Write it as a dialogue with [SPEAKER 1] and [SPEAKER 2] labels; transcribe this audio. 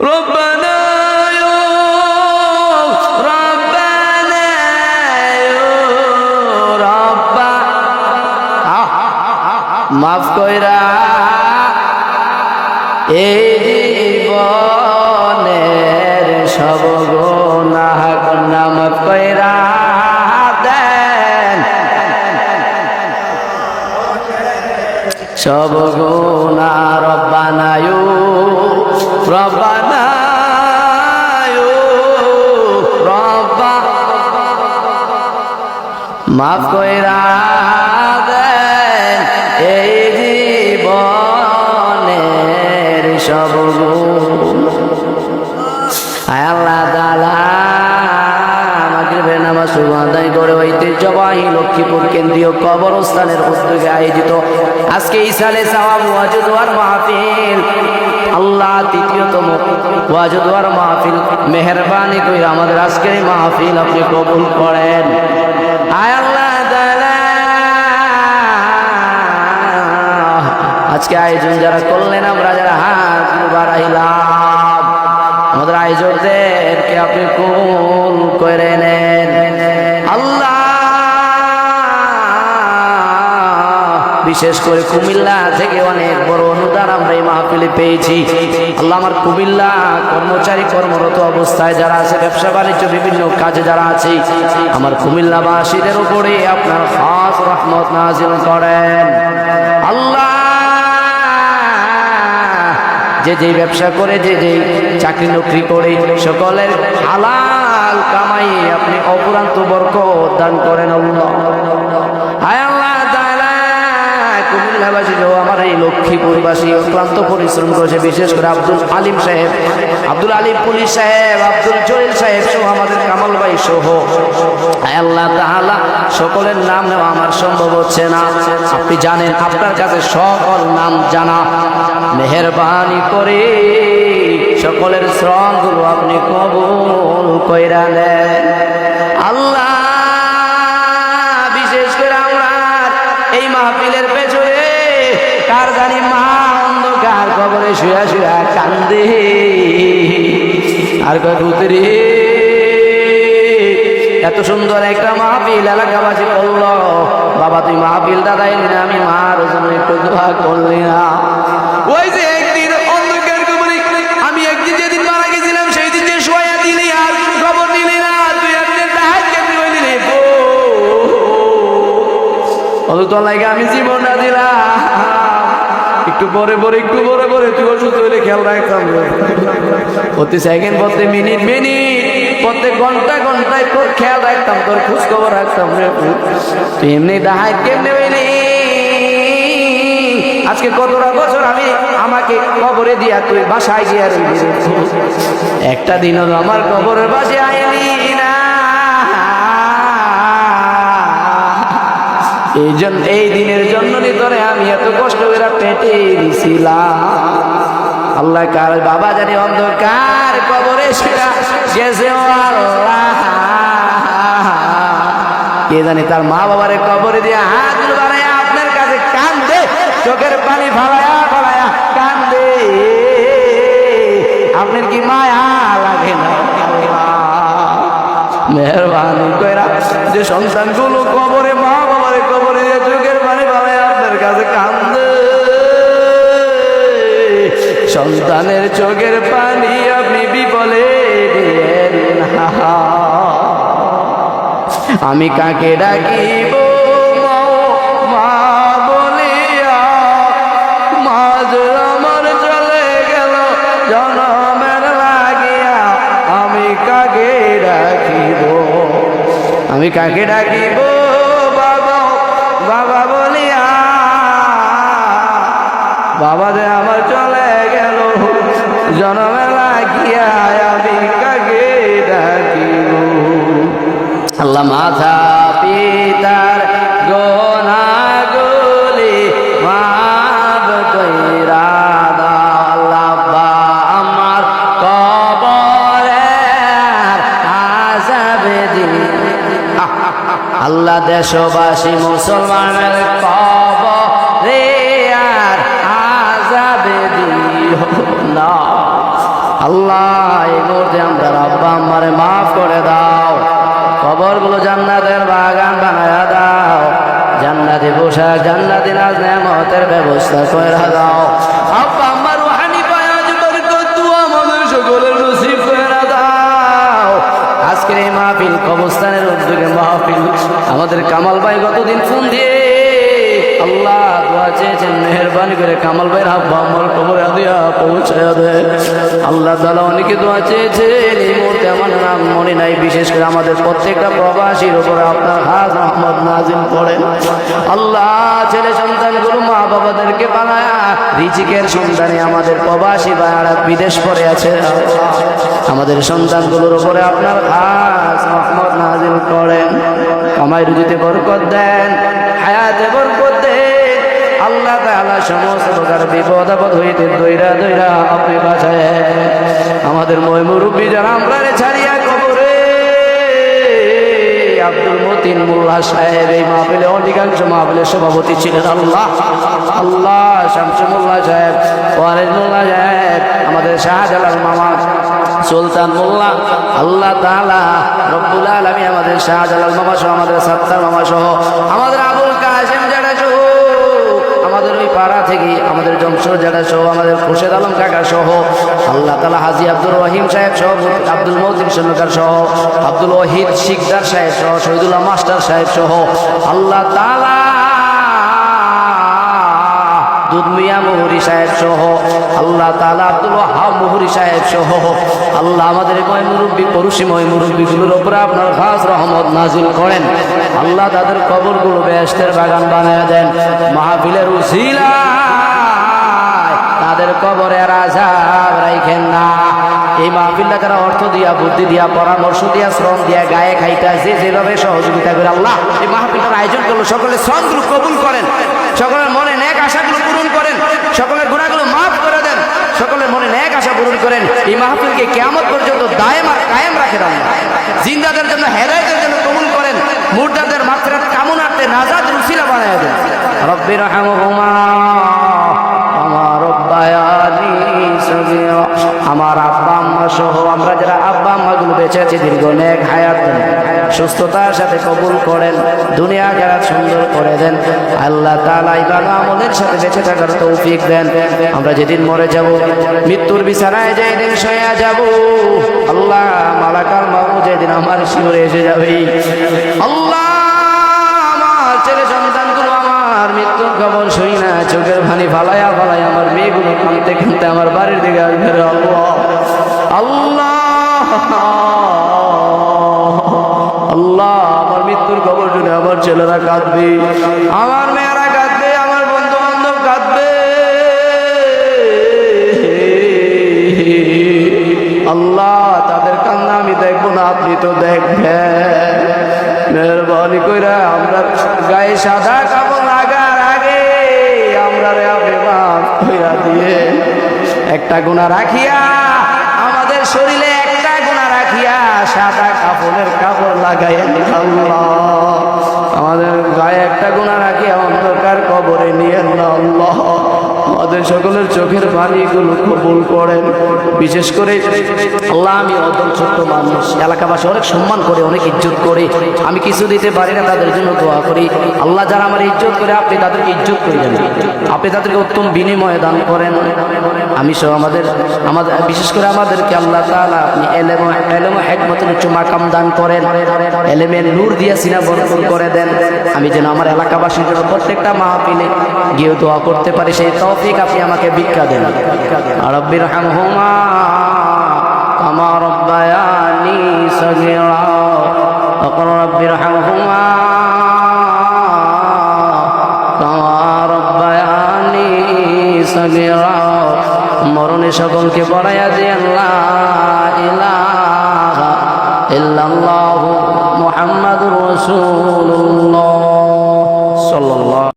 [SPEAKER 1] রব্বানা মাফ কইরা এই জীবনের সব গুনাহ মাফ কইরা দেন, সব গুনাহ রব্বানা রব্বানা রব্বা মাফ কইরা দেন এই জীবনের সব আল্লাহ তাআলা মাগরিবের নামাজ আদায় করে ঐতিহ্যবাহী লক্ষ্মীপুর কেন্দ্রীয় কবরস্থানের উদ্যোগে আয়োজিত আজকে ইসালে সওয়াব ওয়াজ দুয়ার মাহফিল, আল্লাহ তৃতীয়তম ওয়াজ দুয়ার মাহফিল, মেহেরবানি করে আমাদের আজকের এই মাহফিল আপনি কবুল করেন। আয় আল্লাহ তাআলা আজকে আয়োজন যারা করলেন, আমরা যারা হাত বাড়াইলাম, আমাদের আয়োজকদেরকে আপনি কবুল করে নেন আল্লাহ। বিশেষ করে কুমিল্লা থেকে অনেক বড় অনুদান আমরা এই মাহফিলে পেয়েছি আল্লাহ। আমার কুমিল্লা কর্মচারী কর্মরত অবস্থায় যারা আছে, ব্যবসা বাণিজ্য বিভিন্ন কাজে যারা আছে, আমার কুমিল্লাবাসীদের উপরে আপনার খাস রহমত নাজিল করেন আল্লাহ। যে যে ব্যবসা করে, যে যে চাকরি নকরি করে, সকলের হালাল কামাই আপনি অপুরান্ত বরকত দান করেন আল্লাহ। হায় আল্লাহ তাআলা কুমিল্লাবাসী সহ আমার এই লক্ষ্মীপুরবাসী অক্লান্ত পরিশ্রম করেছে, বিশেষ করে আব্দুল আলিম সাহেব, আব্দুল আলিম পুলিশ সাহেব, আব্দুল জলিল সাহেব সহ আমাদের কামাল ভাই সহ হায় আল্লাহ তাআলা সকলের নাম নেওয়া আমার সম্ভব হচ্ছে না, আপনি জানেন, আপনার কাছে সকল নাম জানা, মেহেরবানি করে সকলের শ্রমগুলো আপনি কবুল কইরা নেন আল্লাহ। বিশেষ করে আমরা এই মাহফিলের পেছনে কার জানি মা অন্ধকার কবরে শুয়া শুয়া কান্দে আর কবুতরি এত সুন্দর একটা মাহফিল এলাকাবাসী বলল, বাবা তুই মাহফিল দাদা এলি না, আমি মার জন্য একটু দোয়া করলি না। ওই যে একদিন অন্ধকার কবরে আমি একদিন যেদিন মারা গেছিলাম সেই দিন যে শোয়া দিলি আর খবর নিলি না, তুই একদিন ডাহাত কেমনি হইলি রে অত লাগে আমি জীবনটা দিলাম, একটু পরে পরে একটু পরে পরে তুই অসুস্থ হইলে খেয়াল রাখতাম, প্রতি সেকেন্ড প্রতি মিনিট প্রত্যেক ঘন্টায় ঘন্টায় তোর খেয়াল রাখতাম, তোর খোঁজ খবর রাখতাম রে। তুই এমনি ডাহাত কেমনি হইলি, আজকে কতটা বছর আমি আমাকে কবরে দিয়া তুই বাসায় গিয়া রইলি, একটা দিন হলো আমার কবরের পাশে আইলি না। এই দিনের জন্য তোরে আমি এত কষ্ট করে পেটে দিছিলাম আল্লাহ। কার বাবা জানি অন্ধকার কবরে সেটা গেছে আল্লাহ, কে জানি তার মা বাবারে কবরে দিয়ে হাত বাড়ায় আপনার কাছে কান্দে, চোখের পানি ফালায়া ফালায়া কান্দে, আপনার কি মায়া লাগে না? মেহরবানি কইরা যে সন্তানগুলো কবরে, মা বাবারে কবরে দিয়ে চোখের পানি ফালায়া আপনার কাছে কান্দে, সন্তানের চোখের পানি আপনি বিপলে দিলেন না। আমি কাকে ডাকিব মা বলিয়া, মা যে আমার চলে গেল জনমের লাগিয়া, আমি কাকে ডাকিব, আমি কাকে ডাকিব বাবা বাবা বলিয়া, বাবা যে আমার চলে গেল জনমের লাগিয়া, আমি কাকে ডাকিব। আল্লাহ মাথা পিতার গোনাগুলি মাফ কইরা দাও আল্লাহ, আমার কবরের আযাবে দিন আল্লাহ। দেশবাসী মুসলমানের কবরে আর আযাবে দিও না আল্লাহ এই মুহূর্তে আমরা আব্বা আম্মারে মাফ করে দাও, কবরগুলো জান্নাতের বাগান বানায়া দাও, জান্নাতি পোশাক জান্নাতি নাজ নেয়ামতের ব্যবস্থা করে দাও। আব্বা আম্মার রুহানি বায়াত বরকত দুয়া আমাদের সকলের নসিব করে দাও। আজকের এই মাহফিল কবরস্থানের উদ্যোগে মাহফিল, আমাদের কামাল ভাই গতদিন ফোন দিয়ে আল্লাহ দোয়া চেয়েছেন, মেহরবানি করে কামাল ভাইয়ের আব্বা আম্মার কবরে দিয়া পৌঁছায়া দেয়। আল্লাহ তাআলা অনেকে দোয়া চেয়েছেন, এই মুহূর্তে আমার নাম মনে নাই, বিশেষ করে আমাদের প্রত্যেকটা প্রবাসীর উপরে আপনার খাস রহমত নাজিল করেন। আল্লাহ ছেলে সন্তানগুলো মা বাবাদেরকে বানায়া রিজিকের সন্তানে আমাদের প্রবাসী ভাইয়ারা বিদেশ পড়ে আছে, আমাদের সন্তানগুলোর উপরে আপনার খাস রহমত নাজিল করেন, কামাই রুজিতে বরকত দেন, হায়াতে বরকত দেন। আল্লাহ তাআলা সমস্ত প্রকার বিপদ আপদ হইতে দইরা দইরা আপনি বাঁচায়। আমাদের মই মুরব্বী যারা আমরা ছাড়িয়া কবরে, আব্দুল মতিন মোল্লা সাহেব এই মাহফিলে অধিকাংশ মাহফিলের সভাপতি ছিলেন। আল্লাহ আল্লাহ শামসু মোল্লা সাহেব, ওয়ারেজ মোল্লা সাহেব, আমাদের শাহজালাল মামা সুলতান মোল্লা, আল্লাহ তাআলা রব্বুল আলামিন আমাদের শাহজালাল মামা সহ, আমাদের সাত্তার মামা সহ, আমাদের আবুল কাসেম জাডা সহ, আমাদের ওই পাড়া থেকে আমাদের জমশর জাডা সহ, আমাদের খোরশেদ আলম কাকা সহ, আল্লাহ তাআলা হাজী আব্দুর রহিম সাহেব সহ, আব্দুল মতিন সন্ন্যকার সহ, আব্দুল ওয়াহিদ শিকদার সাহেব সহ, শহীদুল্লাহ মাস্টার সাহেব সহ, আল্লাহ তাআলা দুধমিয়া মুহুরি সাহেব সহ, আল্লাহ তাআলা আব্দুল ওয়াহাব মুহুরি সাহেব সহ, আল্লাহ আমাদের ময় মুরব্বী পড়োশি ময় মুরব্বীগুলোর উপরে আপনার খাস রহমত নাজিল করেন। আল্লাহ তাদের কবরগুলো বেহেশতের বাগান বানায় দেন। মাহফিলের উসিলায় তাদের কবরের আযাব রাখেন না। এই মাহফিলটা যারা অর্থ দিয়া, বুদ্ধি দিয়া, পরামর্শ দিয়া, শ্রম দিয়া, গায়ে খাইটা যে যেভাবে সহযোগিতা করে আল্লাহ এই মাহফিলটার আয়োজন করলো, সকলের শ্রমগুলো কবুল করেন, সকলের মনে নেক আশাগুলো পূরণ করেন, সকলের গুনাহগুলো মাফ করে দেন, সকলের মনে নেক আশা পূরণ করেন। এই মাহফিলকে কিয়ামত পর্যন্ত দায়েম আর কায়েম রাখেন। আল্লাহ জিন্দাদের জন্য হেদায়েতের জন্য কবুল করেন, মুরদাদের মাগফিরাত কামনার্থে নাজাতের উসিলা বানায়া দেন। রব্বির রহমহুমা কামা রব্বায়ানি সগীরা। আমার আব্বা আম্মা সহ আমরা যারা আব্বা আম্মাগুলো বেঁচে আছে, দীর্ঘ নেক হায়াত দেন, সুস্থতার সাথে কবুল করেন, দুনিয়া আখিরাত সুন্দর করে দেন। আল্লাহ তাআলা ইবাদত আমলের সাথে বেঁচে থাকার তৌফিক দেন। আমরা যেদিন মরে যাব, মৃত্যুর বিছানায় যেদিন শুয়ে যাব, আল্লাহ মালাকাল মাউত যেদিন আমার শিরে এসে যাবে, আল্লাহ আমার ছেলে সন্তানগুলো আমার মৃত্যুর খবর শুই না চোখের পানি ফালায়া ফালায়া আমার মেয়েগুলো কাঁদতে কাঁদতে আমার বাড়ির দিকে আসবে। আল্লাহ আল্লাহ আল্লাহ আমার মৃত্যুর খবর শুনে আমার ছেলেরা কাঁদবে, আমার মেয়েরা কাঁদবে, আমার বন্ধু বান্ধব কাঁদবে। আল্লাহ তাদের কান্না আমি দেখবো না, আপনি তো দেখবেন। মেহরবানি কইরা আমরা গায়ে সাদা কাপড় লাগার আগে আমরা রে আপনি মাফ কইরা দিয়ে, একটা গুনাহ রাখিয়া আমাদের শরীরে একটা গুনাহ রাখিয়া সাদা কাপড়ের কাপড় লাগাইয়া, আল্লাহ আমাদের গায়ে একটা গুনাহ রাখিয়া অন্ধকার কবরে নিয়ে না। আল্লাহ আমাদের সকলের চোখের পানিগুলো কবুল করেন। বিশেষ করে আল্লাহ আমি অত ছোট্ট মানুষ, এলাকাবাসী অনেক সম্মান করে, অনেক ইজ্জত করে, আমি কিছু দিতে পারি না, তাদের জন্য দোয়া করি। আল্লাহ যারা আমার ইজ্জত করে আপনি তাদেরকে ইজ্জত করে দেন, আপনি তাদেরকে উত্তম বিনিময়ে দান করেন। আমি সহ আমাদের বিশেষ করে আমাদেরকে আল্লাহ তাআলা আপনি এলেম ও হিকমতের উচ্চ মাকাম দান করেন, এলেমের নূর দিয়া সিনা ভরপুর করে দেন। আমি যেন আমার এলাকাবাসীর জন্য প্রত্যেকটা মাহফিলে গিয়ে দোয়া করতে পারি, সেই তৌফিক আপনি আমাকে ভিক্ষা দেন। রব্বির রহমহুমা কামা রব্বায়ানি সগীরা। রব্বির রহমহুমা কামা রব্বায়ানি সগীরা। মরণে সকলকে পড়াইয়া দিয়েন লা ইলাহা ইল্লাল্লাহু মুহাম্মাদুর রাসূলুল্লাহ।